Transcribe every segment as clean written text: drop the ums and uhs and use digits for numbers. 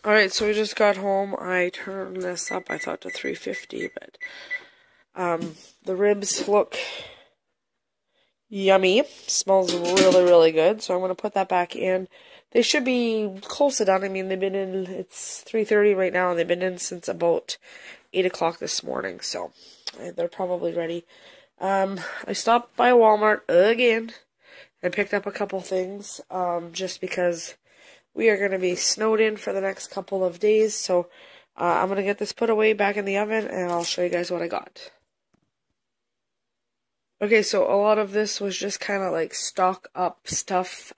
Alright, so we just got home. I turned this up, I thought, to 350, but the ribs look yummy. Smells really, really good, so I'm going to put that back in. They should be close to done. I mean, they've been in, it's 3:30 right now, and they've been in since about 8 o'clock this morning, so they're probably ready. I stopped by Walmart again and picked up a couple things, just because we are going to be snowed in for the next couple of days, so I'm going to get this put away back in the oven, and I'll show you guys what I got. Okay, so a lot of this was just kind of like stock up stuff,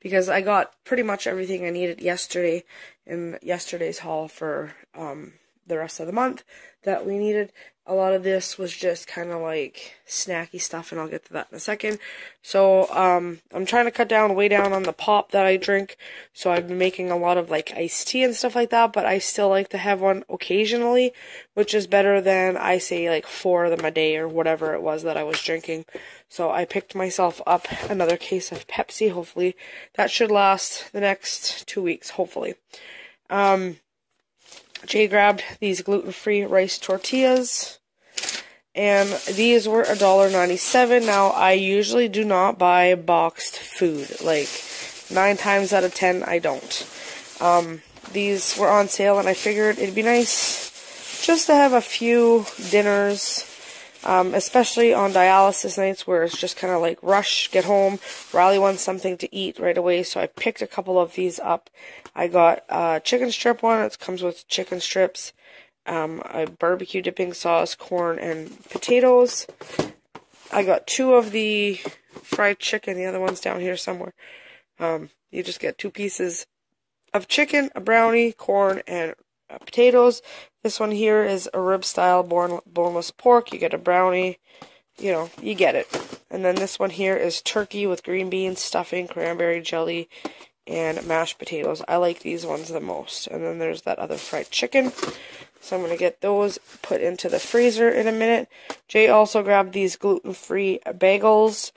because I got pretty much everything I needed yesterday in yesterday's haul for the rest of the month that we needed. A lot of this was just kind of like snacky stuff, and I'll get to that in a second. So I'm trying to cut down, way down on the pop that I drink. So I've been making a lot of like iced tea and stuff like that, but I still like to have one occasionally, which is better than, I say, like 4 of them a day or whatever it was that I was drinking. So I picked myself up another case of Pepsi. Hopefully that should last the next 2 weeks, hopefully. Jay grabbed these gluten-free rice tortillas, and these were $1.97. Now, I usually do not buy boxed food. Like, 9 times out of 10, I don't. These were on sale, and I figured it'd be nice just to have a few dinners, especially on dialysis nights where it's just kind of like rush, get home. Riley wants something to eat right away, so I picked a couple of these up. I got a chicken strip one. It comes with chicken strips, a barbecue dipping sauce, corn, and potatoes. I got 2 of the fried chicken. The other one's down here somewhere. You just get 2 pieces of chicken, a brownie, corn, and potatoes. This one here is a rib-style boneless pork. You get a brownie. You know, you get it. And then this one here is turkey with green beans, stuffing, cranberry jelly, and mashed potatoes. I like these ones the most. And then there's that other fried chicken. So I'm going to get those put into the freezer in a minute. Jay also grabbed these gluten-free bagels.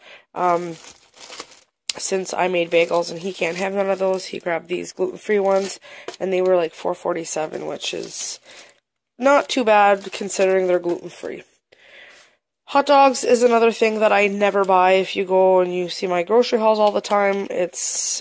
Since I made bagels and he can't have none of those, he grabbed these gluten-free ones. And they were like $4.47, which is not too bad considering they're gluten-free. Hot dogs is another thing that I never buy. If you go and you see my grocery hauls all the time,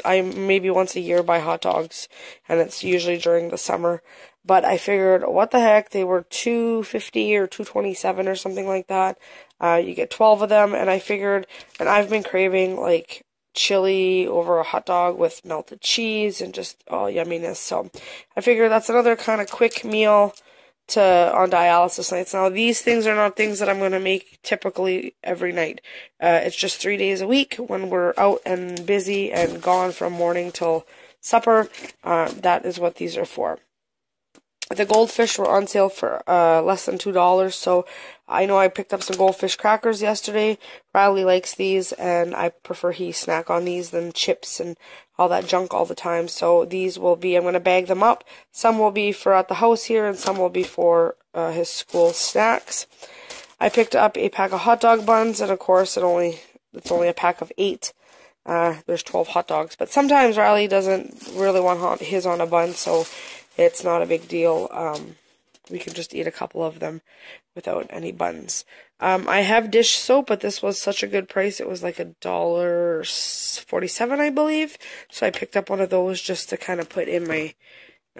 I maybe once a year buy hot dogs, and it's usually during the summer. But I figured, what the heck, they were $2.50 or $2.27 or something like that. You get 12 of them, and I figured, and I've been craving like chili over a hot dog with melted cheese and just all yumminess. So I figured that's another kind of quick meal on dialysis nights. Now, these things are not things that I'm going to make typically every night. It's just 3 days a week when we're out and busy and gone from morning till supper. That is what these are for. The goldfish were on sale for less than $2, so I know I picked up some goldfish crackers yesterday. Riley likes these, and I prefer he snack on these than chips and all that junk all the time. So these will be, I'm going to bag them up. Some will be for at the house here, and some will be for his school snacks. I picked up a pack of hot dog buns, and of course it's only a pack of 8. There's 12 hot dogs, but sometimes Riley doesn't really want his on a bun, so it's not a big deal. We can just eat a couple of them without any buns. I have dish soap, but this was such a good price. It was like $1.47, I believe. So I picked up one of those just to kind of put in my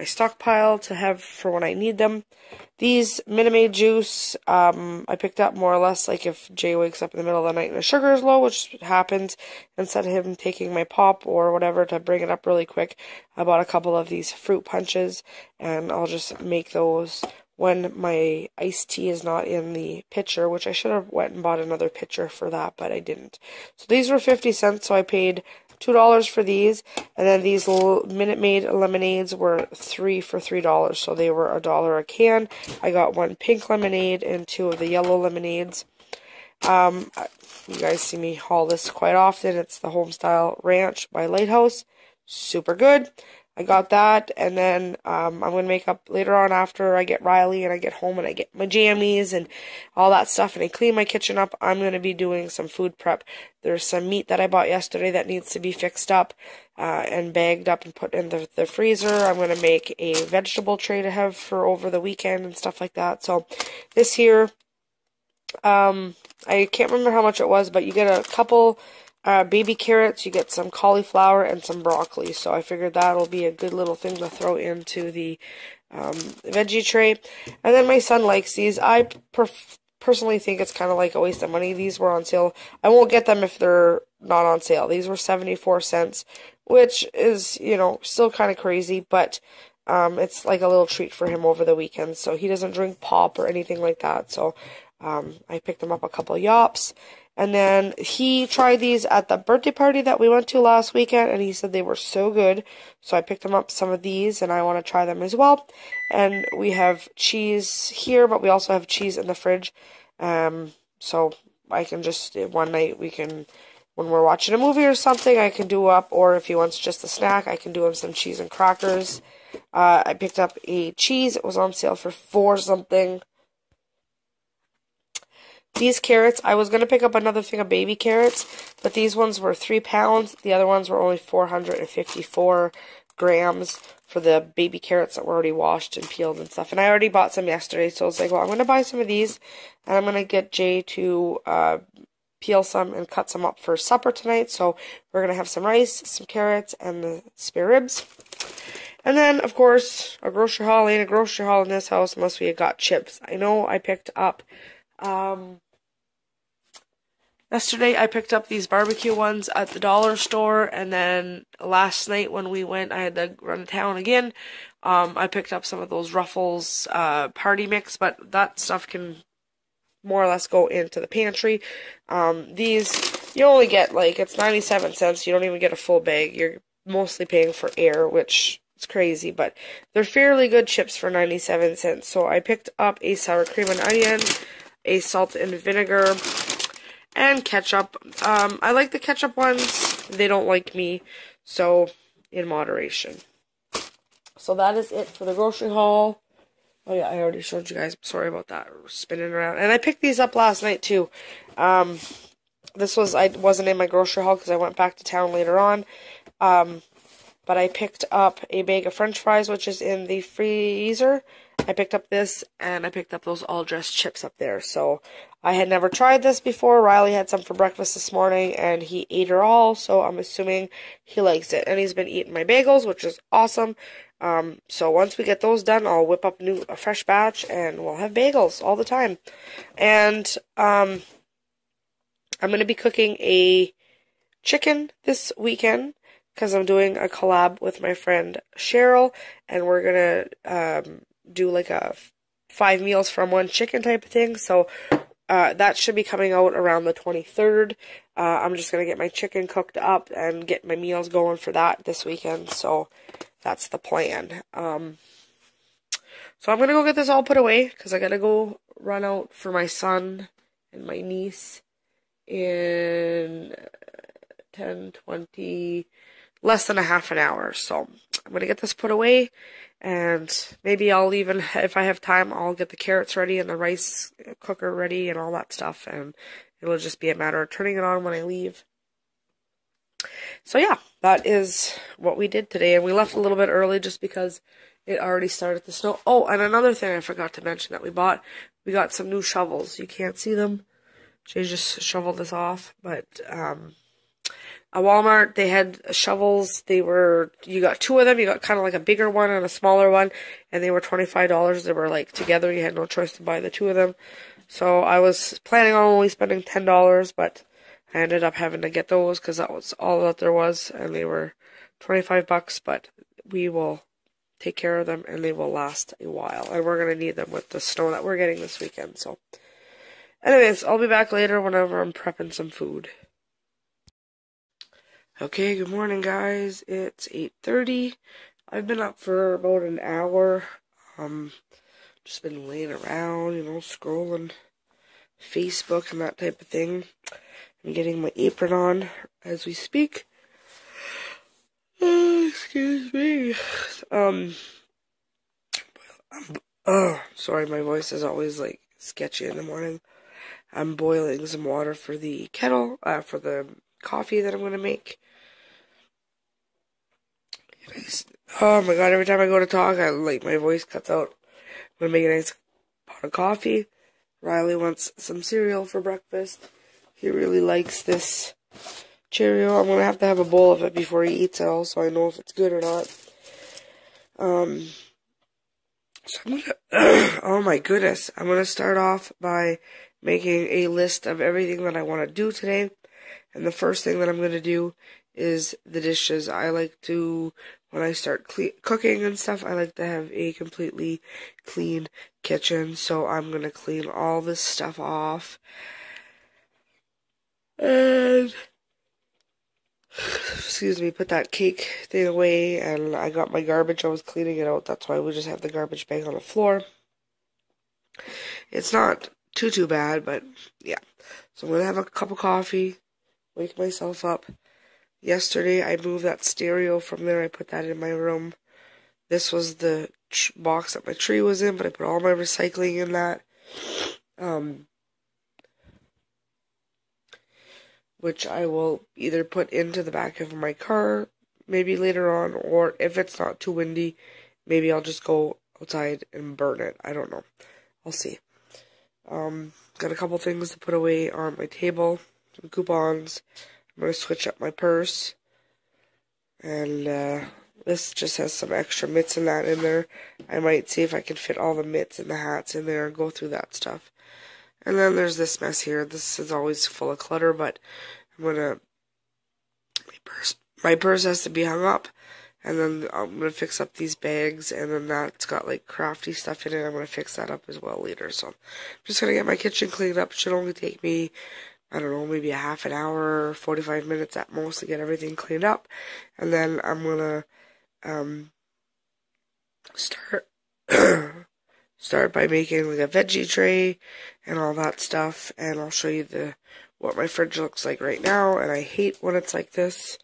stockpile to have for when I need them. These Minute Maid juice, I picked up more or less like if Jay wakes up in the middle of the night and the sugar is low, which happens, instead of him taking my pop or whatever to bring it up really quick, I bought a couple of these fruit punches, and I'll just make those when my iced tea is not in the pitcher, which I should have went and bought another pitcher for that, but I didn't. So these were 50 cents, so I paid $2 for these, and then these little Minute Maid lemonades were 3 for $3, so they were $1 a can. I got 1 pink lemonade and 2 of the yellow lemonades. You guys see me haul this quite often. It's the Homestyle Ranch by Lighthouse. Super good. I got that, and then I'm going to make up later on after I get Riley and I get home and I get my jammies and all that stuff and I clean my kitchen up. I'm going to be doing some food prep. There's some meat that I bought yesterday that needs to be fixed up and bagged up and put in the freezer. I'm going to make a vegetable tray to have for over the weekend and stuff like that. So this here, I can't remember how much it was, but you get a couple baby carrots, you get some cauliflower, and some broccoli. So I figured that'll be a good little thing to throw into the veggie tray. And then my son likes these. I personally think it's kind of like a waste of money. These were on sale. I won't get them if they're not on sale. These were 74 cents, which is, you know, still kind of crazy, but it's like a little treat for him over the weekend. So he doesn't drink pop or anything like that. So I picked him up a couple of yops. And then he tried these at the birthday party that we went to last weekend, and he said they were so good. So I picked him up some of these, and I want to try them as well. And we have cheese here, but we also have cheese in the fridge. So I can just, one night we can, when we're watching a movie or something, I can do up, or if he wants just a snack, I can do him some cheese and crackers. I picked up a cheese. It was on sale for $4 something. These carrots, I was going to pick up another thing of baby carrots, but these ones were 3 pounds. The other ones were only 454 grams for the baby carrots that were already washed and peeled and stuff. And I already bought some yesterday, so I was like, well, I'm going to buy some of these, and I'm going to get Jay to peel some and cut some up for supper tonight. So we're going to have some rice, some carrots, and the spare ribs. And then, of course, a grocery haul ain't a grocery haul in this house unless we got chips. I know I picked up... yesterday I picked up these barbecue ones at the dollar store, and then last night when we went, I had to run to town again. I picked up some of those Ruffles party mix, but that stuff can more or less go into the pantry. These, you only get, like, it's 97 cents. You don't even get a full bag. You're mostly paying for air, which is crazy, but they're fairly good chips for 97 cents. So I picked up a sour cream and onion, a salt and vinegar, and ketchup. I like the ketchup ones. They don't like me, so in moderation. So that is it for the grocery haul. Oh yeah, I already showed you guys. Sorry about that. Spinning around. And I picked these up last night too. I wasn't in my grocery haul because I went back to town later on. But I picked up a bag of French fries, which is in the freezer. I picked up this, and I picked up those all-dressed chips up there. So I had never tried this before. Riley had some for breakfast this morning, and he ate her all, so I'm assuming he likes it. And he's been eating my bagels, which is awesome. So once we get those done, I'll whip up a fresh batch, and we'll have bagels all the time. And I'm going to be cooking a chicken this weekend, because I'm doing a collab with my friend Cheryl, and we're going to do like a 5 meals from 1 chicken type of thing. So that should be coming out around the 23rd. I'm just going to get my chicken cooked up and get my meals going for that this weekend. So that's the plan. So I'm going to go get this all put away because I got to go run out for my son and my niece in 10, 20... less than a half an hour. So I'm going to get this put away, and maybe I'll even, if I have time, I'll get the carrots ready and the rice cooker ready and all that stuff, and it'll just be a matter of turning it on when I leave. So yeah, that is what we did today, and we left a little bit early just because it already started to snow. Oh, and another thing I forgot to mention that we got some new shovels. You can't see them. Jay just shoveled this off, but at Walmart, they had shovels. You got 2 of them. You got kind of like a bigger one and a smaller one, and they were $25. They were like together. You had no choice to buy the 2 of them. So I was planning on only spending $10, but I ended up having to get those because that was all that there was, and they were $25. But we will take care of them, and they will last a while. And we're gonna need them with the snow that we're getting this weekend. So, anyways, I'll be back later whenever I'm prepping some food. Okay, good morning, guys. It's 8:30. I've been up for about an hour. Just been laying around, scrolling Facebook and that type of thing. I'm getting my apron on as we speak. Excuse me. Sorry, my voice is always like sketchy in the morning. I'm boiling some water for the kettle, for the coffee that I'm gonna make. Oh my god, every time I go to talk, my voice cuts out. I'm gonna make a nice pot of coffee. Riley wants some cereal for breakfast. He really likes this Cheerio. I'm gonna have to have a bowl of it before he eats it all, so I know if it's good or not. So I'm gonna, oh my goodness, I'm gonna start off by making a list of everything that I want to do today. And the first thing that I'm gonna do is the dishes. I like to, when I start cooking and stuff, I like to have a completely clean kitchen. So I'm gonna clean all this stuff off. And excuse me, put that cake thing away, and I got my garbage. I was cleaning it out. That's why we just have the garbage bag on the floor. It's not too bad, but yeah. So I'm gonna have a cup of coffee, wake myself up. Yesterday I moved that stereo from there. I put that in my room. This was the box that my tree was in, but I put all my recycling in that. Which I will either put into the back of my car maybe later on, or if it's not too windy, maybe I'll just go outside and burn it. I don't know. I'll see. Got a couple things to put away on my table. Some coupons. I'm going to switch up my purse. And this just has some extra mitts and that in there. I might see if I can fit all the mitts and the hats in there and go through that stuff. And then there's this mess here. This is always full of clutter, but I'm gonna, my purse has to be hung up, and then I'm gonna fix up these bags, and then that's got like crafty stuff in it. I'm gonna fix that up as well later. So I'm just gonna get my kitchen cleaned up. It should only take me, I don't know, maybe a half an hour, 45 minutes at most to get everything cleaned up. And then I'm gonna start by making like a veggie tray and all that stuff, and I'll show you what my fridge looks like right now. And I hate when it's like this.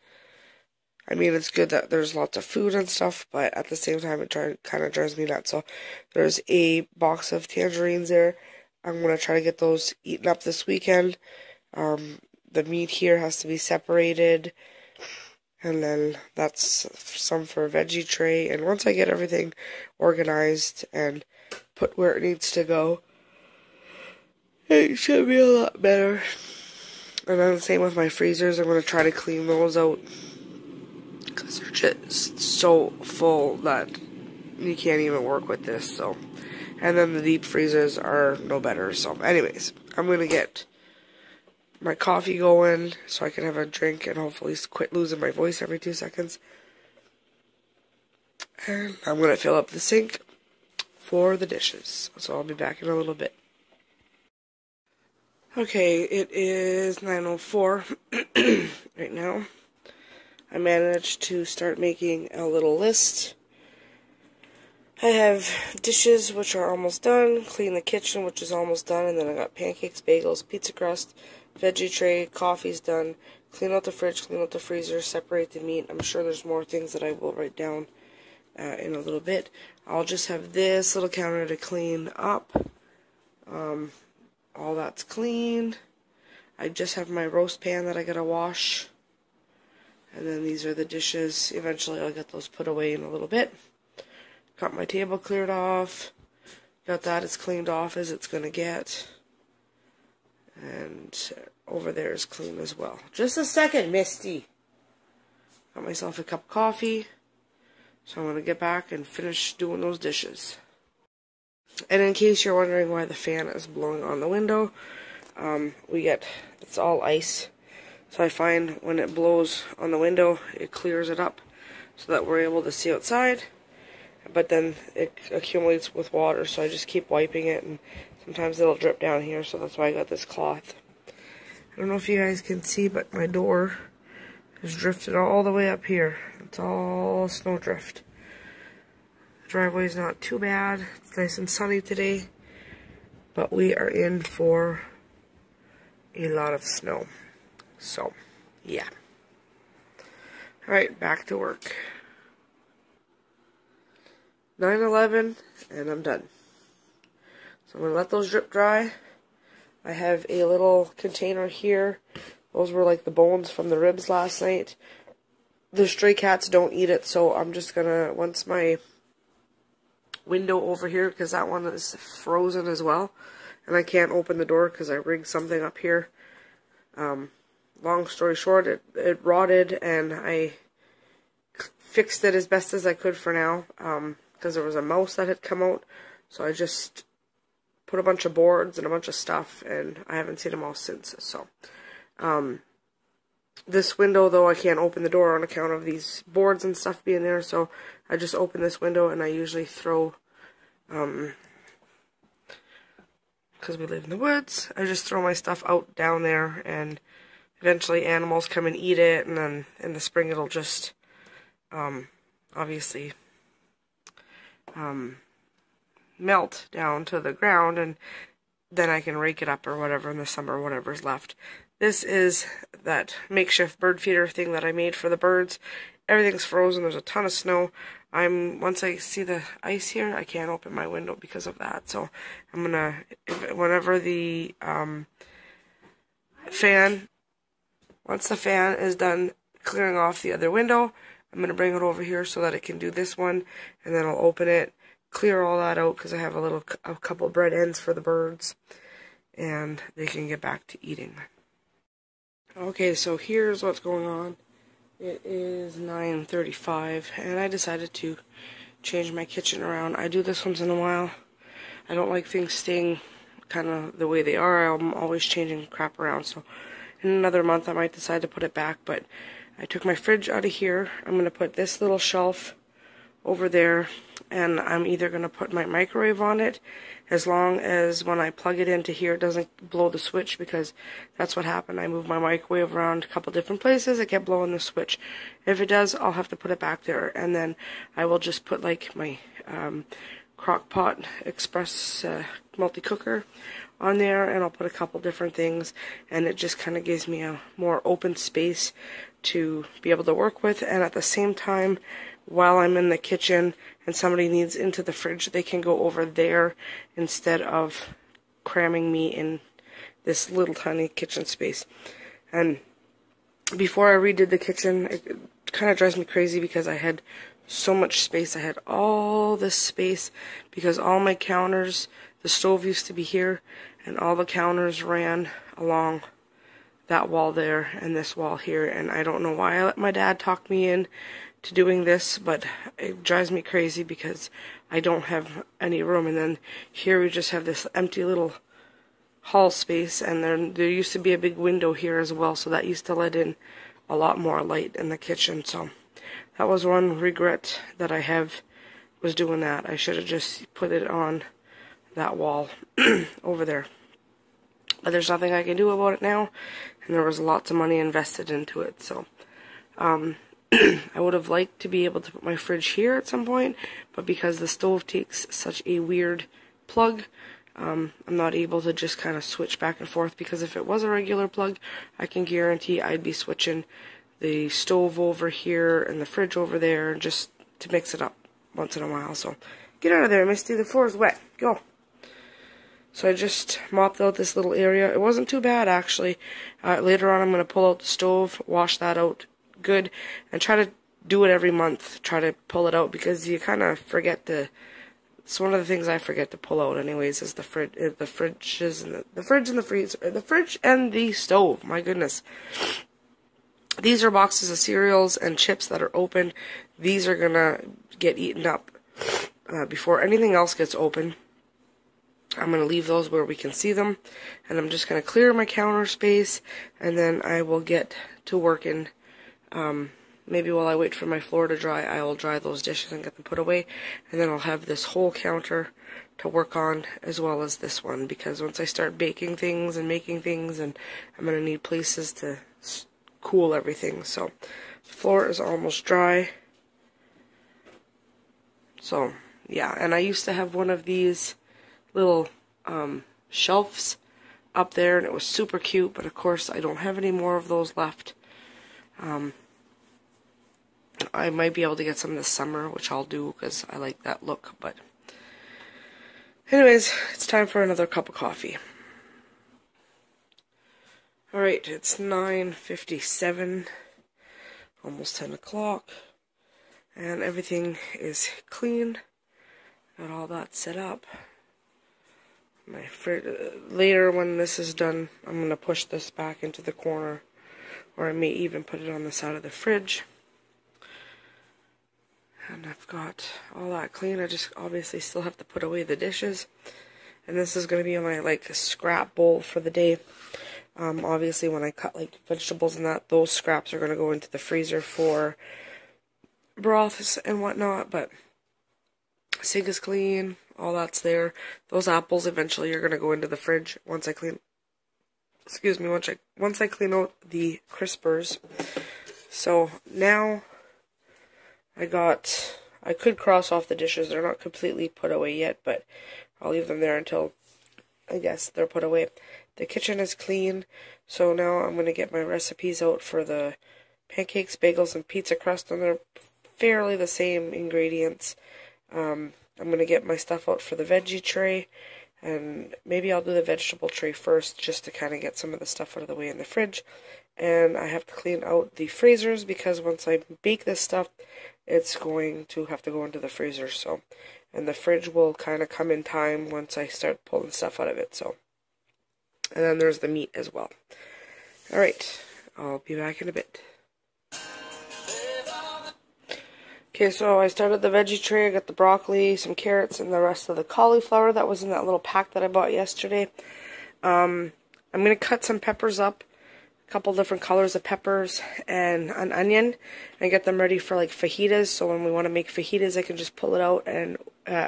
I mean, it's good that there's lots of food and stuff, but at the same time it kind of drives me nuts. So there's a box of tangerines there. I'm going to try to get those eaten up this weekend. The meat here has to be separated, and then that's some for a veggie tray. And once I get everything organized and put where it needs to go, it should be a lot better. And then the same with my freezers. I'm going to try to clean those out, because they're just so full that you can't even work with this. So, and then the deep freezers are no better. So anyways, I'm going to get my coffee going so I can have a drink and hopefully quit losing my voice every 2 seconds. And I'm going to fill up the sink for the dishes. So I'll be back in a little bit. Okay, it is 9:04 right now. I managed to start making a little list. I have dishes, which are almost done, clean the kitchen, which is almost done, and then I got pancakes, bagels, pizza crust, veggie tray, coffee's done, clean out the fridge, clean out the freezer, separate the meat. I'm sure there's more things that I will write down in a little bit. I'll just have this little counter to clean up. All that's clean. I just have my roast pan that I gotta wash. And then these are the dishes. Eventually I'll get those put away in a little bit. Got my table cleared off. Got that as cleaned off as it's gonna get. And over there is clean as well. Just a second, Misty. Got myself a cup of coffee. So I'm gonna get back and finish doing those dishes. And in case you're wondering why the fan is blowing on the window, it's all ice. So I find when it blows on the window, it clears it up so that we're able to see outside. But then it accumulates with water, so I just keep wiping it, and sometimes it'll drip down here, so that's why I got this cloth. I don't know if you guys can see, but my door has drifted all the way up here. It's all snowdrift. The driveway's not too bad. It's nice and sunny today, but we are in for a lot of snow. So, yeah. Alright, back to work. 9/11, and I'm done. So I'm going to let those drip dry. I have a little container here. Those were like the bones from the ribs last night. The stray cats don't eat it, so I'm just going to, once my window over here, because that one is frozen as well, and I can't open the door because I rigged something up here. Long story short, it rotted, and I fixed it as best as I could for now, because there was a mouse that had come out, so I just put a bunch of boards and a bunch of stuff, and I haven't seen them all since. So this window, though, I can't open the door on account of these boards and stuff being there, so I just open this window, and I usually throw, because we live in the woods, I just throw my stuff out down there, and eventually animals come and eat it, and then in the spring it'll just obviously melt down to the ground, and then I can rake it up or whatever in the summer, whatever's left. This is that makeshift bird feeder thing that I made for the birds. Everything's frozen. There's a ton of snow. Once I see the ice here, I can't open my window because of that. So I'm gonna, whenever the once the fan is done clearing off the other window, I'm gonna bring it over here so that it can do this one, and then I'll open it, clear all that out because I have a couple bread ends for the birds, and they can get back to eating. Okay, so here's what's going on. It is 9:35, and I decided to change my kitchen around. I do this once in a while. I don't like things staying kind of the way they are. I'm always changing crap around, so in another month I might decide to put it back. But I took my fridge out of here. I'm going to put this little shelf over there, and I'm either going to put my microwave on it, as long as when I plug it into here it doesn't blow the switch, because that's what happened. I moved my microwave around a couple different places, it kept blowing the switch. If it does, I'll have to put it back there, and then I will just put like my Crock-Pot Express multi-cooker on there, and I'll put a couple different things, and it just kind of gives me a more open space to be able to work with, and at the same time, while I'm in the kitchen and somebody needs into the fridge, they can go over there instead of cramming me in this little tiny kitchen space. And before I redid the kitchen, it kind of drives me crazy because I had so much space. I had all this space because all my counters, the stove used to be here, and all the counters ran along that wall there and this wall here, and I don't know why I let my dad talk me in to doing this, but it drives me crazy because I don't have any room. And then here we just have this empty little hall space, and there used to be a big window here as well, so that used to let in a lot more light in the kitchen. So that was one regret that I have, was doing that. I should have just put it on that wall over there. But there's nothing I can do about it now, and there was lots of money invested into it. So I would have liked to be able to put my fridge here at some point, but because the stove takes such a weird plug, I'm not able to just kind of switch back and forth, because if it was a regular plug, I can guarantee I'd be switching the stove over here and the fridge over there just to mix it up once in a while. So get out of there, Misty, the floor is wet. Go. So I just mopped out this little area. It wasn't too bad, actually. Later on I'm going to pull out the stove, wash that out good, and try to do it every month. Try to pull it out, because you kind of forget to. It's one of the things I forget to pull out, anyways, is the fridge and the freezer, the fridge and the stove. My goodness, these are boxes of cereals and chips that are open. These are gonna get eaten up before anything else gets open. I'm going to leave those where we can see them, and I'm just going to clear my counter space, and then I will get to working. Maybe while I wait for my floor to dry, I will dry those dishes and get them put away, and then I'll have this whole counter to work on, as well as this one, because once I start baking things and making things, and I'm going to need places to cool everything. So the floor is almost dry. So yeah, and I used to have one of these little shelves up there, and it was super cute, but of course I don't have any more of those left. I might be able to get some this summer, which I'll do because I like that look. But anyways, it's time for another cup of coffee. Alright, it's 9:57, almost 10 o'clock, and everything is clean. Got all that set up. Later when this is done, I'm going to push this back into the corner, or I may even put it on the side of the fridge. And I've got all that clean. I just obviously still have to put away the dishes. And this is going to be my like scrap bowl for the day. Obviously when I cut like vegetables and that, those scraps are going to go into the freezer for broths and whatnot. But sink is clean, all that's there. Those apples eventually are going to go into the fridge once I clean. Excuse me, once I clean out the crispers. So now I could cross off the dishes. They're not completely put away yet, but I'll leave them there until I guess they're put away. The kitchen is clean, so now I'm going to get my recipes out for the pancakes, bagels, and pizza crust, and they're fairly the same ingredients. I'm going to get my stuff out for the veggie tray, and maybe I'll do the vegetable tray first just to kind of get some of the stuff out of the way in the fridge. And I have to clean out the freezers because once I bake this stuff, it's going to have to go into the freezer. So, and the fridge will kind of come in time once I start pulling stuff out of it. So, and then there's the meat as well. Alright, I'll be back in a bit. Okay, so I started the veggie tray. I got the broccoli, some carrots, and the rest of the cauliflower that was in that little pack that I bought yesterday. I'm going to cut some peppers up, a couple different colors of peppers, and an onion, and get them ready for like fajitas. So when we want to make fajitas, I can just pull it out and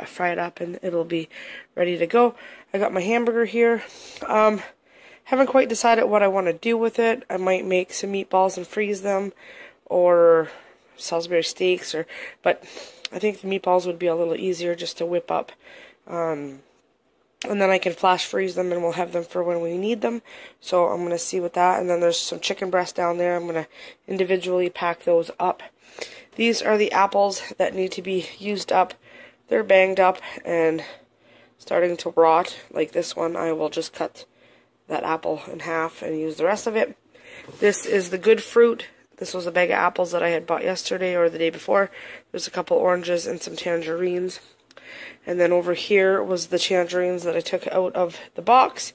fry it up, and it'll be ready to go. I got my hamburger here. Haven't quite decided what I want to do with it. I might make some meatballs and freeze them, or Salisbury steaks, but I think the meatballs would be a little easier just to whip up, and then I can flash freeze them and we'll have them for when we need them. So I'm going to see with that. And then there's some chicken breast down there. I'm going to individually pack those up. These are the apples that need to be used up. They're banged up and starting to rot. Like this one, I will just cut that apple in half and use the rest of it. This is the good fruit. This was a bag of apples that I had bought yesterday or the day before. There's a couple oranges and some tangerines. And then over here was the tangerines that I took out of the box.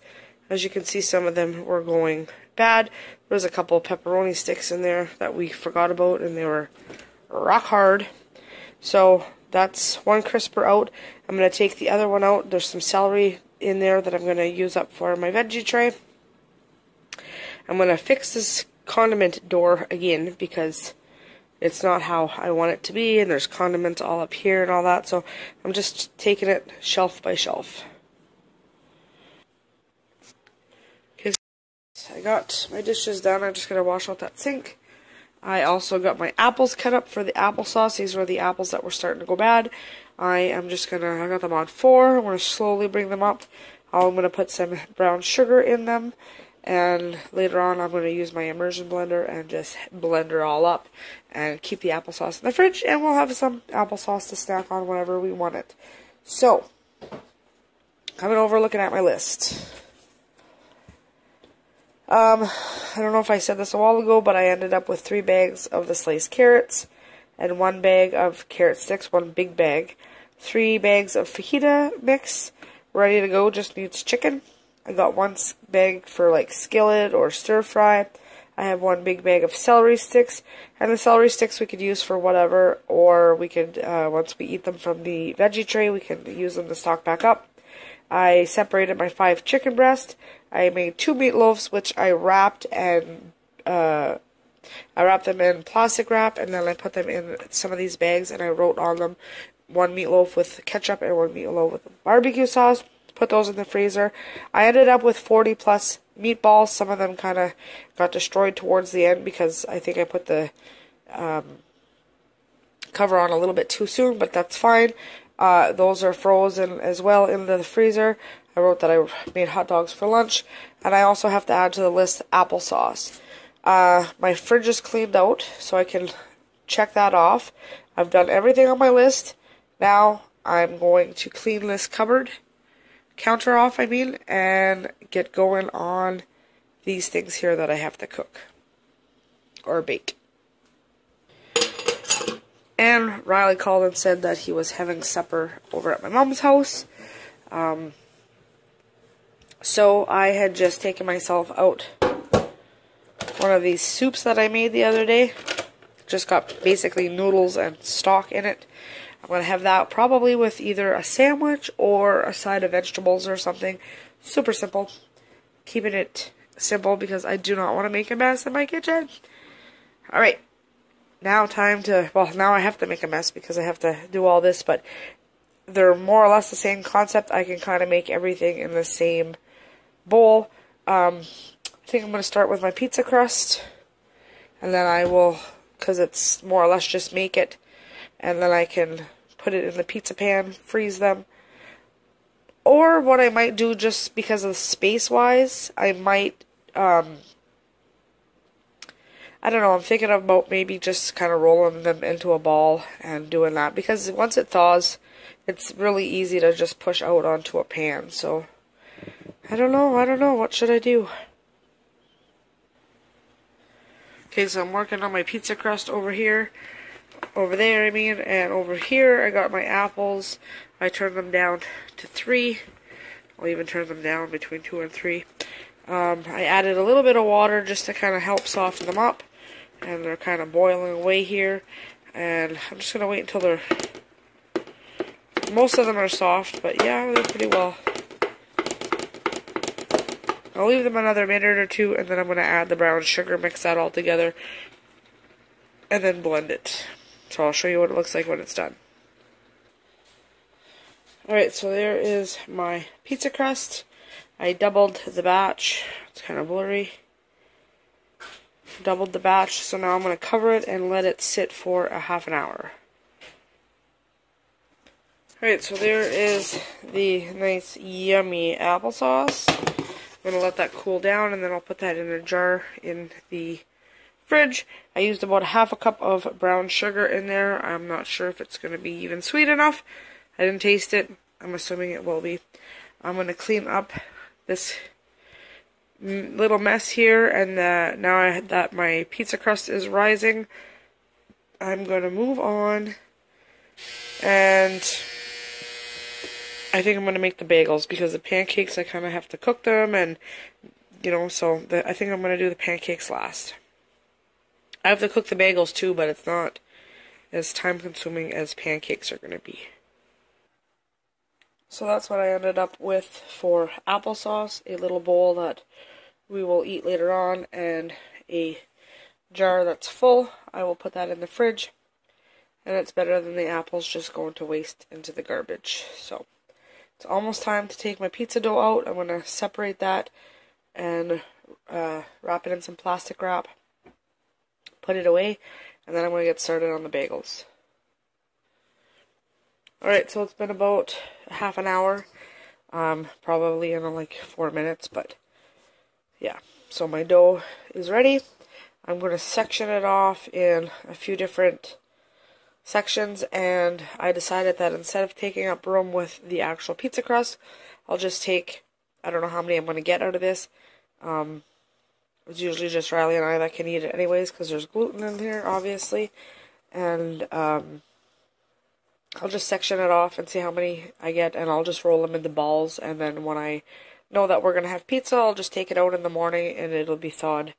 As you can see, some of them were going bad. There was a couple of pepperoni sticks in there that we forgot about, and they were rock hard. So that's one crisper out. I'm going to take the other one out. There's some celery in there that I'm going to use up for my veggie tray. I'm going to fix this condiment door again because it's not how I want it to be, and there's condiments all up here and all that, so I'm just taking it shelf by shelf. Okay, I got my dishes done. I'm just going to wash out that sink. I also got my apples cut up for the applesauce. These were the apples that were starting to go bad. I got them on 4. I'm going to slowly bring them up. I'm going to put some brown sugar in them. And later on, I'm going to use my immersion blender and just blend it all up and keep the applesauce in the fridge, and we'll have some applesauce to snack on whenever we want it. So, coming over looking at my list. I don't know if I said this a while ago, but I ended up with 3 bags of the sliced carrots and 1 bag of carrot sticks, 1 big bag. 3 bags of fajita mix, ready to go, just needs chicken. I got 1 bag for like skillet or stir fry. I have 1 big bag of celery sticks, and the celery sticks we could use for whatever, or we could, once we eat them from the veggie tray, we can use them to stock back up. I separated my 5 chicken breasts. I made 2 meatloaves, which I wrapped and I wrapped them in plastic wrap, and then I put them in some of these bags, and I wrote on them 1 meatloaf with ketchup and 1 meatloaf with barbecue sauce. Put those in the freezer. I ended up with 40 plus meatballs. Some of them kind of got destroyed towards the end because I think I put the cover on a little bit too soon, but that's fine. Those are frozen as well in the freezer. I wrote that I made hot dogs for lunch, and I also have to add to the list applesauce. My fridge is cleaned out, so I can check that off. I've done everything on my list. Now I'm going to clean this counter off, and get going on these things here that I have to cook or bake. And Riley called and said that he was having supper over at my mom's house. So I had just taken myself out one of these soups that I made the other day. Just got basically noodles and stock in it. I'm going to have that probably with either a sandwich or a side of vegetables or something. Super simple. Keeping it simple because I do not want to make a mess in my kitchen. Alright. Now now I have to make a mess because I have to do all this, but they're more or less the same concept. I can kind of make everything in the same bowl. I think I'm going to start with my pizza crust, and then I will, because it's more or less just make it, and then I can put it in the pizza pan, freeze them. Or what I might do, just because of space-wise, I might, I don't know, I'm thinking about maybe just kind of rolling them into a ball and doing that, because once it thaws, it's really easy to just push out onto a pan, so I don't know, what should I do? Okay, so I'm working on my pizza crust over there, and over here I got my apples. I turned them down to 3. I'll even turn them down between 2 and 3. I added a little bit of water just to kind of help soften them up, and they're kind of boiling away here, and I'm just going to wait until most of them are soft, but yeah, they're pretty well. I'll leave them another minute or two, and then I'm going to add the brown sugar, mix that all together, and then blend it. So I'll show you what it looks like when it's done. Alright, so there is my pizza crust. I doubled the batch. It's kind of blurry. Doubled the batch, so now I'm going to cover it and let it sit for a half an hour. Alright, so there is the nice yummy applesauce. I'm going to let that cool down, and then I'll put that in a jar in the fridge. I used about a half a cup of brown sugar in there. I'm not sure if it's going to be even sweet enough. I didn't taste it. I'm assuming it will be. I'm going to clean up this little mess here, and now that my pizza crust is rising, I'm going to move on, and I think I'm going to make the bagels, because the pancakes, I kind of have to cook them, and, so I think I'm going to do the pancakes last. I have to cook the bagels too, but it's not as time-consuming as pancakes are going to be. So that's what I ended up with for applesauce, a little bowl that we will eat later on, and a jar that's full. I will put that in the fridge, and it's better than the apples just going to waste into the garbage. So it's almost time to take my pizza dough out. I'm going to separate that and wrap it in some plastic wrap, put it away, and then I'm going to get started on the bagels. Alright, so it's been about half an hour, probably in like 4 minutes, but yeah. So my dough is ready. I'm going to section it off in a few different sections, and I decided that instead of taking up room with the actual pizza crust, I'll just take, I don't know how many I'm going to get out of this. It's usually just Riley and I that can eat it anyways, because there's gluten in here, obviously, and I'll just section it off and see how many I get, and I'll just roll them into balls, and then when I know that we're going to have pizza, I'll just take it out in the morning, and it'll be thawed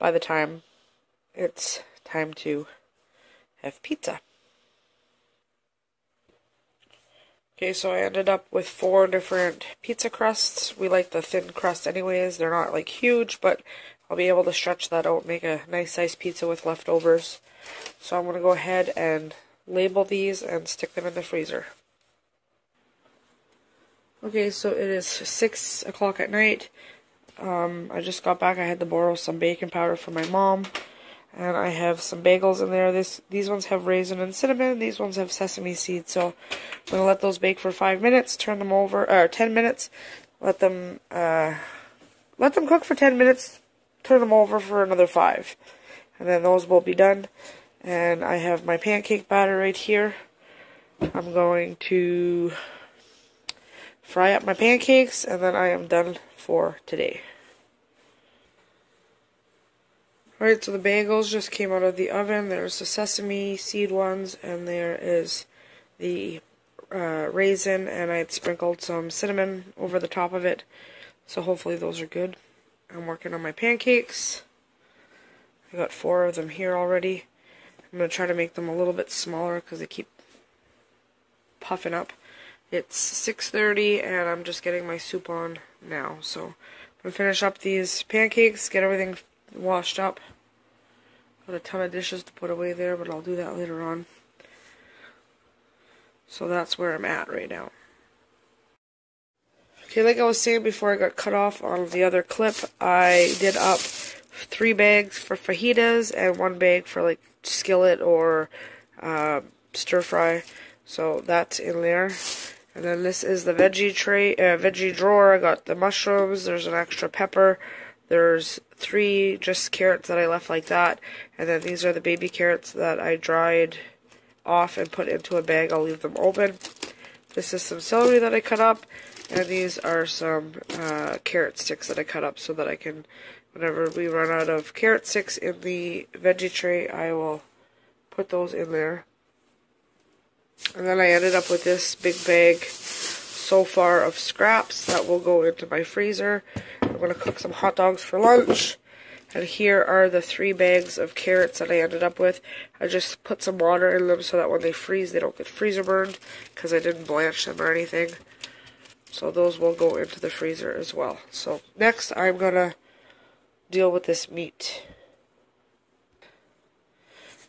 by the time it's time to have pizza. Okay, so I ended up with 4 different pizza crusts. We like the thin crust anyways. They're not like huge, but I'll be able to stretch that out and make a nice sized pizza with leftovers. So I'm going to go ahead and label these and stick them in the freezer. Okay, so it is 6 o'clock at night. I just got back. I had to borrow some baking powder from my mom, and I have some bagels in there. These ones have raisin and cinnamon. These ones have sesame seeds. So I'm gonna let those bake for 5 minutes. Turn them over, or 10 minutes. Let them cook for 10 minutes. Turn them over for another 5, and then those will be done. And I have my pancake batter right here. I'm going to fry up my pancakes, and then I am done for today. Alright, so the bagels just came out of the oven. There's the sesame seed ones, and there is the raisin, and I had sprinkled some cinnamon over the top of it. So hopefully those are good. I'm working on my pancakes. I got 4 of them here already. I'm going to try to make them a little bit smaller because they keep puffing up. It's 6:30 and I'm just getting my soup on now. So I'm going to finish up these pancakes, get everything washed up. Got a ton of dishes to put away there, but I'll do that later on. So that's where I'm at right now. Okay, like I was saying before I got cut off on the other clip, I did up 3 bags for fajitas and 1 bag for like skillet or stir fry. So that's in there. And then this is the veggie tray, veggie drawer. I got the mushrooms. There's an extra pepper. There's 3 just carrots that I left like that. And then these are the baby carrots that I dried off and put into a bag. I'll leave them open. This is some celery that I cut up. And these are some carrot sticks that I cut up so that I can, whenever we run out of carrot sticks in the veggie tray, I will put those in there. And then I ended up with this big bag so far of scraps that will go into my freezer. I'm going to cook some hot dogs for lunch. And here are the 3 bags of carrots that I ended up with. I just put some water in them so that when they freeze, they don't get freezer burned, because I didn't blanch them or anything. So those will go into the freezer as well. So next I'm going to deal with this meat.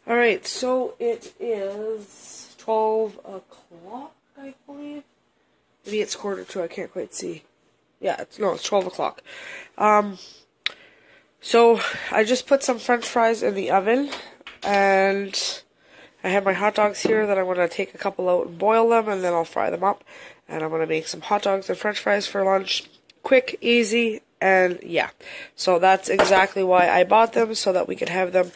Alright, so it is 12 o'clock, I believe. Maybe it's 1:45, I can't quite see. Yeah, it's 12 o'clock. So I just put some french fries in the oven, and I have my hot dogs here that I'm going to take a couple out and boil them, and then I'll fry them up. And I'm going to make some hot dogs and french fries for lunch. Quick, easy, and yeah. So that's exactly why I bought them, so that we could have them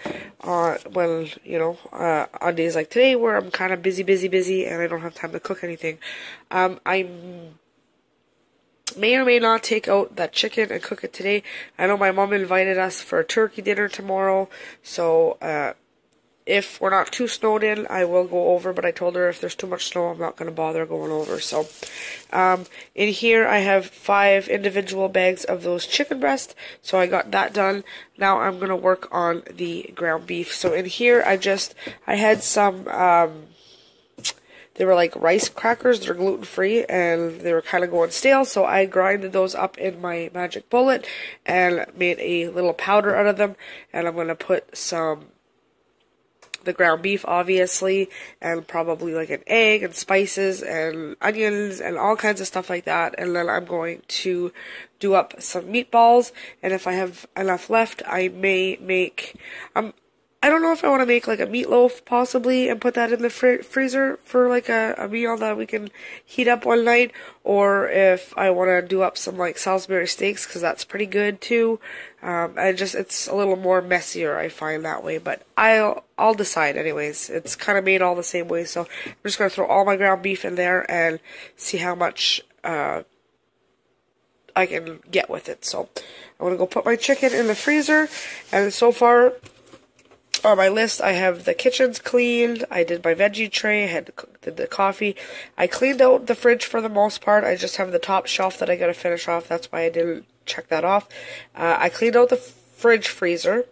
when, you know, on days like today where I'm kind of busy, and I don't have time to cook anything. I may or may not take out that chicken and cook it today. I know my mom invited us for a turkey dinner tomorrow, so if we're not too snowed in, I will go over, but I told her if there's too much snow, I'm not going to bother going over. So, in here, I have 5 individual bags of those chicken breasts, so I got that done. Now I'm going to work on the ground beef. So in here, I had some, they were like rice crackers. They're gluten-free, and they were kind of going stale, so I grinded those up in my Magic Bullet and made a little powder out of them, and I'm going to put the ground beef, obviously, and probably like an egg and spices and onions and all kinds of stuff like that. And then I'm going to do up some meatballs, and if I have enough left, I may make I don't know if I want to make like a meatloaf possibly and put that in the freezer for like a meal that we can heat up one night, or if I want to do up some like Salisbury steaks, because that's pretty good too. It's a little more messier, I find, that way, but I'll decide anyways. It's kind of made all the same way, so I'm just going to throw all my ground beef in there and see how much I can get with it. So I'm going to go put my chicken in the freezer, and so far on my list, I have the kitchens cleaned, I did my veggie tray, did the coffee. I cleaned out the fridge for the most part. I just have the top shelf that I gotta finish off. That's why I didn't check that off. I cleaned out the fridge freezer.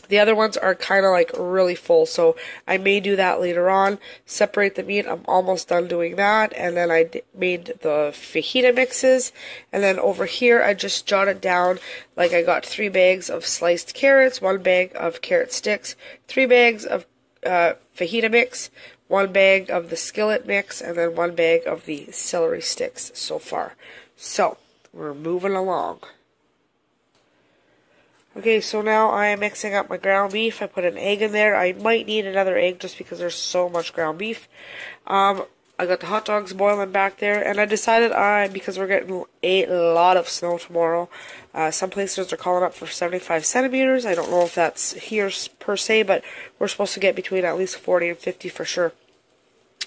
The other ones are kind of like really full, so I may do that later on. Separate the meat, I'm almost done doing that. And then I made the fajita mixes. And then over here, I just jotted down, like I got 3 bags of sliced carrots, 1 bag of carrot sticks, 3 bags of fajita mix, 1 bag of the skillet mix, and then 1 bag of the celery sticks so far. So, we're moving along. Okay, so now I am mixing up my ground beef. I put an egg in there. I might need another egg just because there's so much ground beef. I got the hot dogs boiling back there, and I decided because we're getting a lot of snow tomorrow. Some places are calling up for 75 centimeters. I don't know if that's here per se, but we're supposed to get between at least 40 and 50 for sure.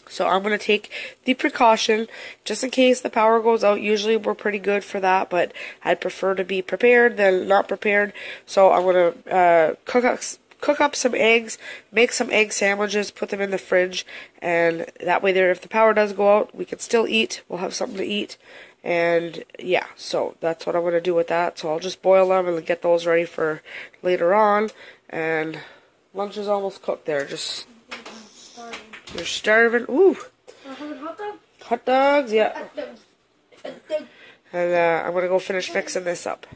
So I'm going to take the precaution, just in case the power goes out. Usually we're pretty good for that, but I'd prefer to be prepared than not prepared. So I'm going to cook up some eggs, make some egg sandwiches, put them in the fridge, and that way there, if the power does go out, we can still eat. We'll have something to eat. And yeah, so that's what I'm going to do with that. So I'll just boil them and get those ready for later on. And lunch is almost cooked there. Just you're starving. Ooh. Hot dog? Hot dogs, yeah. Hot dogs. And I'm going to go finish mixing this up.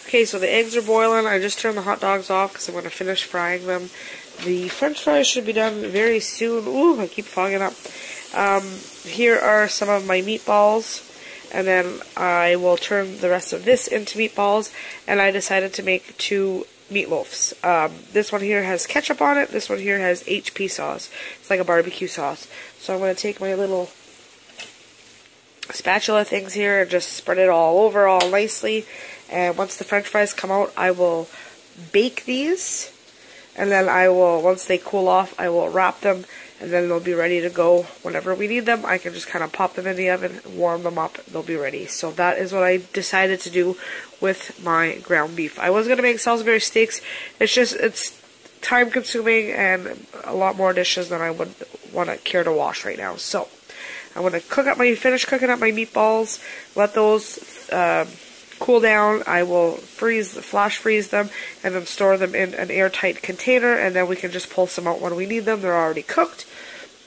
Okay, so the eggs are boiling. I just turned the hot dogs off because I'm going to finish frying them. The french fries should be done very soon. Ooh, I keep fogging up. Here are some of my meatballs. And then I will turn the rest of this into meatballs. And I decided to make 2 meatloafs. This one here has ketchup on it. This one here has HP sauce. It's like a barbecue sauce. So I'm going to take my little spatula things here and just spread it all over all nicely. And once the french fries come out, I will bake these. And then I will, once they cool off, I will wrap them. And then they'll be ready to go whenever we need them. I can just kind of pop them in the oven, warm them up, they'll be ready. So that is what I decided to do with my ground beef. I was going to make Salisbury steaks. It's time consuming and a lot more dishes than I would want to care to wash right now. So I'm going to finish cooking up my meatballs, let those cool down. I will flash freeze them, and then store them in an airtight container, and then we can just pull some out when we need them. They're already cooked.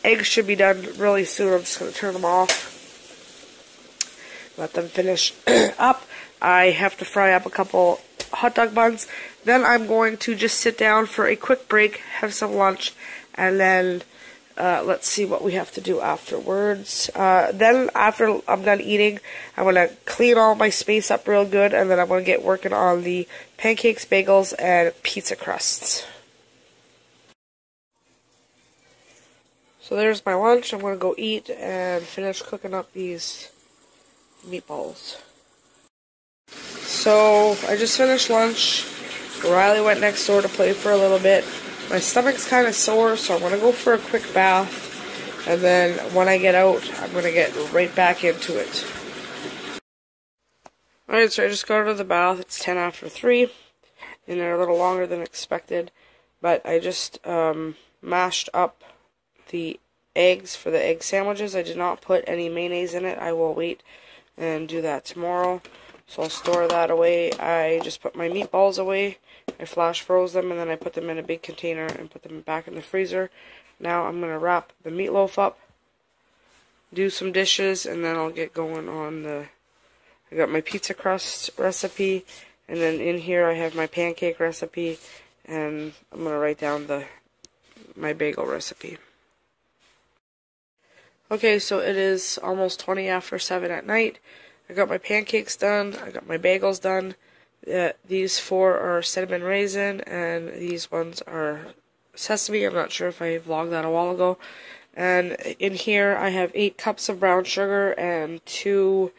Eggs should be done really soon. I'm just going to turn them off. Let them finish up. I have to fry up a couple hot dog buns. Then I'm going to just sit down for a quick break, have some lunch, and then let's see what we have to do afterwards. Then after I'm done eating, I'm going to clean all my space up real good, and then I'm going to get working on the pancakes, bagels, and pizza crusts. So there's my lunch. I'm going to go eat and finish cooking up these meatballs. So I just finished lunch. Riley went next door to play for a little bit. My stomach's kind of sore, so I'm going to go for a quick bath. And then when I get out, I'm going to get right back into it. Alright, so I just got out of the bath. It's 10 after 3. And they're a little longer than expected. But I just mashed up the eggs for the egg sandwiches. I did not put any mayonnaise in it. I will wait and do that tomorrow. So I'll store that away. I just put my meatballs away. I flash froze them, and then I put them in a big container and put them back in the freezer. Now I'm going to wrap the meatloaf up, do some dishes, and then I'll get going on I got my pizza crust recipe, and then in here I have my pancake recipe, and I'm going to write down my bagel recipe. Okay, so it is almost 20 after 7 at night. I got my pancakes done, I got my bagels done. These 4 are cinnamon raisin, and these ones are sesame. I'm not sure if I vlogged that a while ago. And in here I have 8 cups of brown sugar and 2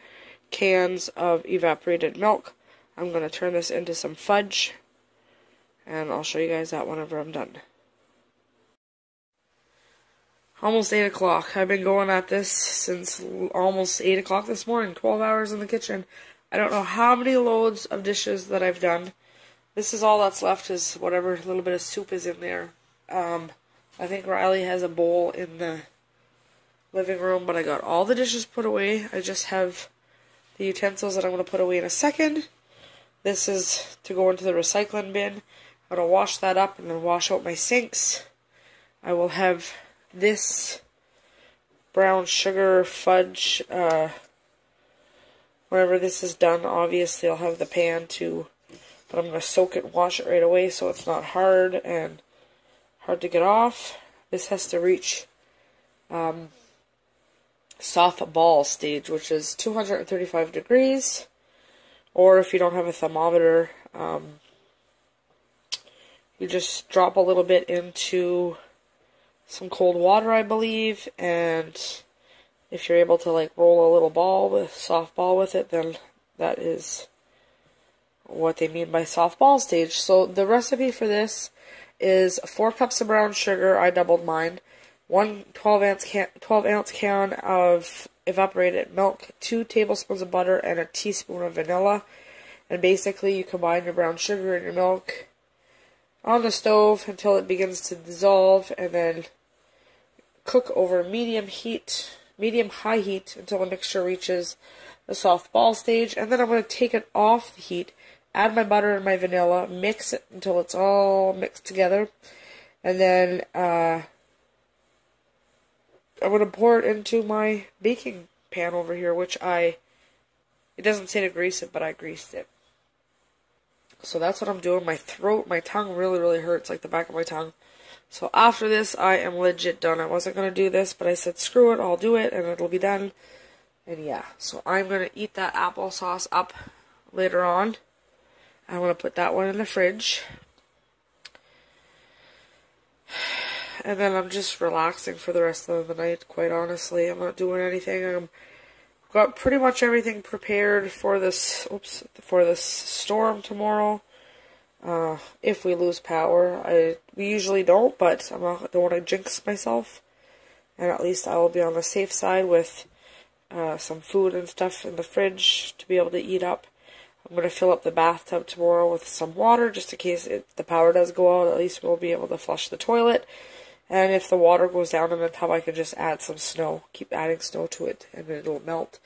cans of evaporated milk. I'm going to turn this into some fudge, and I'll show you guys that whenever I'm done. Almost 8 o'clock. I've been going at this since almost 8 o'clock this morning. 12 hours in the kitchen. I don't know how many loads of dishes that I've done. This is all that's left, is whatever little bit of soup is in there. I think Riley has a bowl in the living room, but I got all the dishes put away. I just have the utensils that I'm going to put away in a second. This is to go into the recycling bin. I'm going to wash that up and then wash out my sinks. I will have this brown sugar fudge, whenever this is done, obviously I'll have the pan too, but I'm going to soak it and wash it right away so it's not hard and hard to get off. This has to reach soft ball stage, which is 235 degrees, or if you don't have a thermometer, you just drop a little bit into some cold water, I believe, and if you're able to like roll a little ball with soft ball with it, then that is what they mean by soft ball stage. So the recipe for this is 4 cups of brown sugar. I doubled mine. 1 12-ounce can of evaporated milk, 2 tablespoons of butter, and a teaspoon of vanilla. And basically you combine your brown sugar and your milk on the stove until it begins to dissolve, and then cook over medium-high heat until the mixture reaches the soft ball stage. And then I'm going to take it off the heat, add my butter and my vanilla, mix it until it's all mixed together, and then I'm going to pour it into my baking pan over here, which it doesn't say to grease it, but I greased it. So that's what I'm doing. My tongue really, really hurts, like the back of my tongue. So after this, I am legit done. I wasn't going to do this, but I said, screw it, I'll do it, and it'll be done. And yeah, so I'm going to eat that applesauce up later on. I'm going to put that one in the fridge. And then I'm just relaxing for the rest of the night, quite honestly. I'm not doing anything. I've got pretty much everything prepared for this storm tomorrow. If we lose power. We usually don't, but I don't want to jinx myself. And at least I will be on the safe side with some food and stuff in the fridge to be able to eat up. I'm going to fill up the bathtub tomorrow with some water, just in case the power does go out. At least we'll be able to flush the toilet. And if the water goes down in the tub, I can just add some snow. Keep adding snow to it, and it'll melt.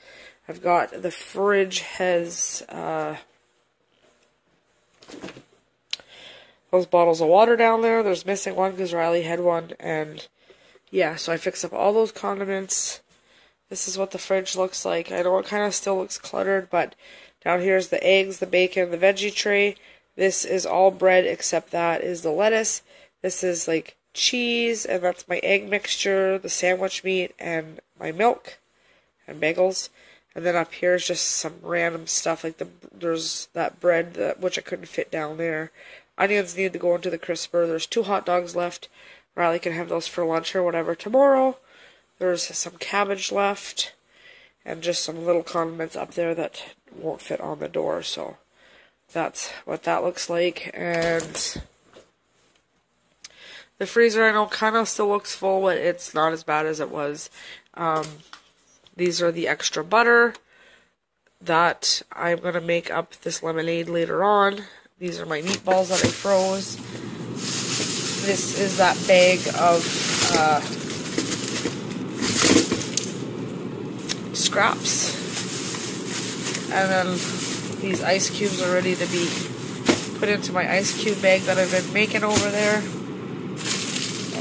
I've got, the fridge has those bottles of water down there. There's missing one because Riley had one. And yeah, so I fixed up all those condiments. This is what the fridge looks like. I know it kind of still looks cluttered, but down here is the eggs, the bacon, the veggie tray. This is all bread except that is the lettuce. This is like cheese, and that's my egg mixture, the sandwich meat, and my milk and bagels. And then up here is just some random stuff, like there's that bread, which I couldn't fit down there. Onions need to go into the crisper. There's 2 hot dogs left. Riley can have those for lunch or whatever tomorrow. There's some cabbage left, and just some little condiments up there that won't fit on the door. So that's what that looks like. And the freezer, I know, kind of still looks full, but it's not as bad as it was. These are the extra butter that I'm going to make up this lemonade later on. These are my meatballs that I froze. This is that bag of scraps. And then these ice cubes are ready to be put into my ice cube bag that I've been making over there.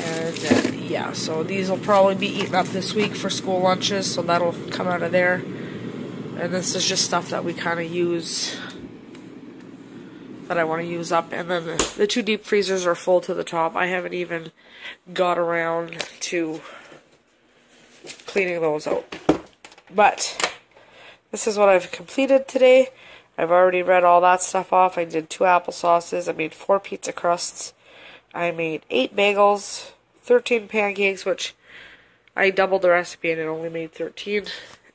And yeah, so these will probably be eaten up this week for school lunches, so that'll come out of there. And this is just stuff that we kind of use, that I want to use up. And then the 2 deep freezers are full to the top. I haven't even got around to cleaning those out. But this is what I've completed today. I've already read all that stuff off. I did 2 applesauces. I made 4 pizza crusts. I made 8 bagels, 13 pancakes, which I doubled the recipe and it only made 13.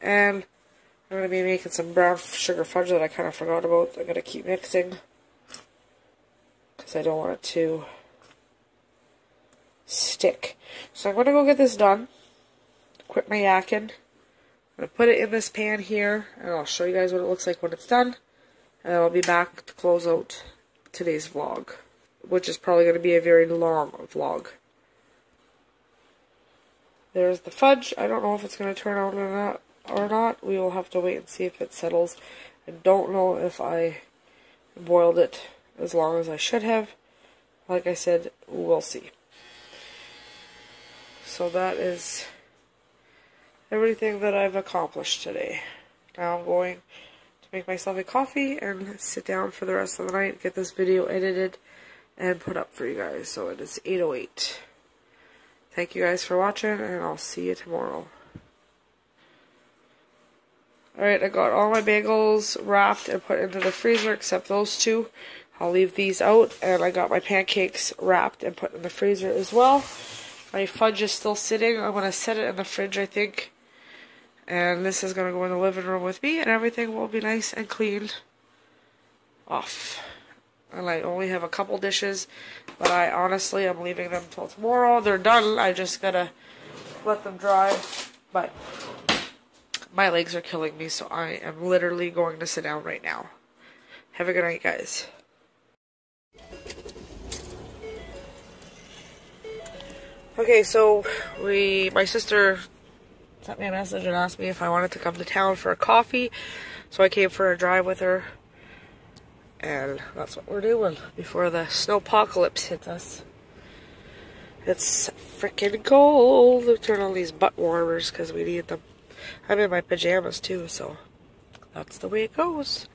And I'm going to be making some brown sugar fudge that I kind of forgot about. I'm going to keep mixing because I don't want it to stick. So I'm going to go get this done. Quit my yakking. I'm going to put it in this pan here, and I'll show you guys what it looks like when it's done. And I'll be back to close out today's vlog, which is probably going to be a very long vlog. There's the fudge. I don't know if it's going to turn out or not. We will have to wait and see if it settles. I don't know if I boiled it as long as I should have. Like I said, we'll see. So that is everything that I've accomplished today. Now I'm going to make myself a coffee and sit down for the rest of the night, get this video edited and put up for you guys. So it is 8:08. Thank you guys for watching, and I'll see you tomorrow. Alright, I got all my bagels wrapped and put into the freezer except those 2. I'll leave these out, and I got my pancakes wrapped and put in the freezer as well. My fudge is still sitting. I'm going to set it in the fridge, I think. And this is going to go in the living room with me, and everything will be nice and clean off. And I only have a couple dishes, but I honestly am leaving them till tomorrow. They're done. I just got to let them dry. But my legs are killing me, so I am literally going to sit down right now. Have a good night, guys. Okay, so my sister sent me a message and asked me if I wanted to come to town for a coffee. So I came for a drive with her. And that's what we're doing before the snowpocalypse hits us. It's freaking cold. We'll turn on these butt warmers because we need them. I'm in my pajamas too, so that's the way it goes.